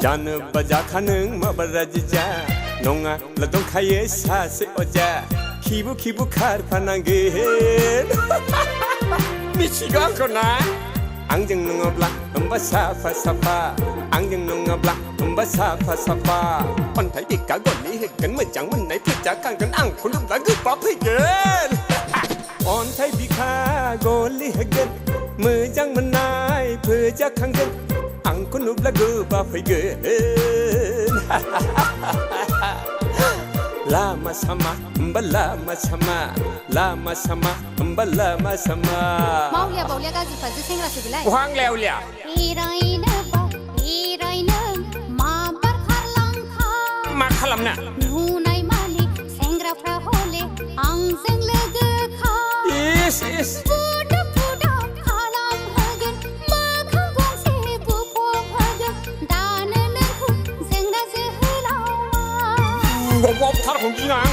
जानो बजा खानों माबाराजिजा नङा दंखायो सासे अजा खिबु खिबु खारफानांगोन मिथिगौ आंखौ ना आंजों नङाब्ला होमबा साफा साफा आंजों नङाब्ला होमबा साफा साफा अन्थाइ बिखा गलि होगोन मोजां मोननाय फैसा खांगोन आंखौ नुब्ला गोबाब फैगोन अन्थाइ बिखा गलि होगोन मोजां मोननाय फैसा खांगोन आंखौ नुब्ला गोबाब फैगोन लामा सामा होमबा लामा सामा लामा सामा होमबा लामा सामा मावलिया बावलिया गाज्रि फाज्रि सेंग्रासो बेलाय उहां लेवलिया एरायनो माबार खारलांखा मा खालामना नुनाय मालिक सेंग्राफ्रा हले आंजों लोगो खा इस इस बुदब खालाम होगोन मोखां गंसे बुफब होगोन दानो नोंखौ जोंना जोहोलावा थारखौ गिनां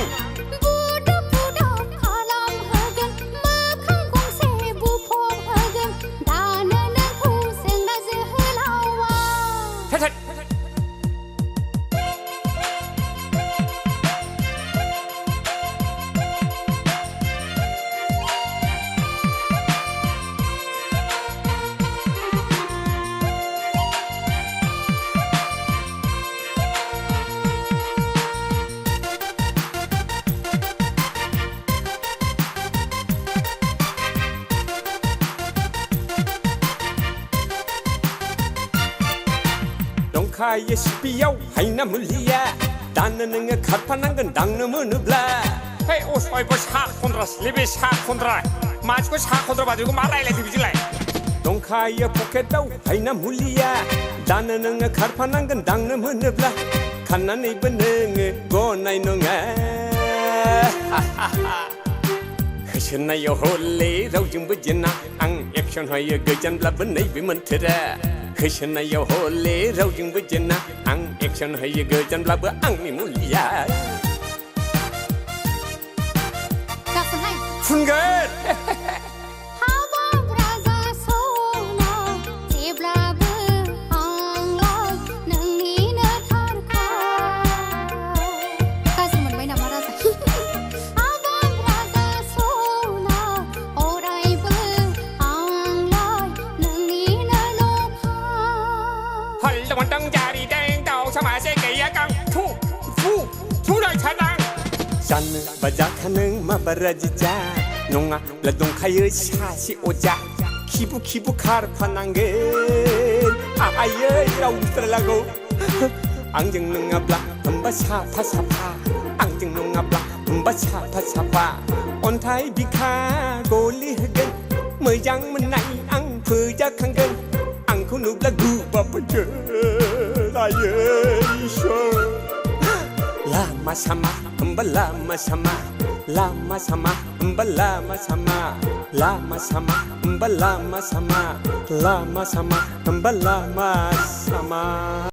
दंखायो सिपियाव हायना मुलिया दानो नोङो खारफानांगोन दांनो मोनोब्ला हे असयबो सा खन्द्रासलै बे सा खन्द्रा मानसिखौ सा खन्द्रा बादिखौ मा रायलायदों बिदिलाय दंखायो पकेटाव हायना मुलिया दानो नोङो खारफानांगोन दांनो मोनोब्ला खाननानैबो नोङो गनाय नङा होसोनायाव हले रावजोंबो जेना आं एक्सन होयो गोजानब्लाबो नैबे मोन्थोरा होसोनायाव हले रावजोंबो जेना आं एक्सन होयो गोजानब्लाबो आंनि मुलिया फुनगोन जानो बजा खानों माबाराजिजा नङा दंखायो सासे अजा खिबु खिबु खारफानांगोन आयै रावस्रालागौ आंजों नङाब्ला होमबा साफा साफा आंजों नङाब्ला होमबा साफा साफा अन्थाइ बिखा गलि होगोन मोजां मोननाय आं फोजाखांगोन आंखौ नुब्ला गोबाब फैगोन आयै इसोर लामा सामा होमबा लामा सामा लामा सामा होमबा लामा सामा लामा सामा होमबा लामा सामा लामा सामा होमबा लामा सामा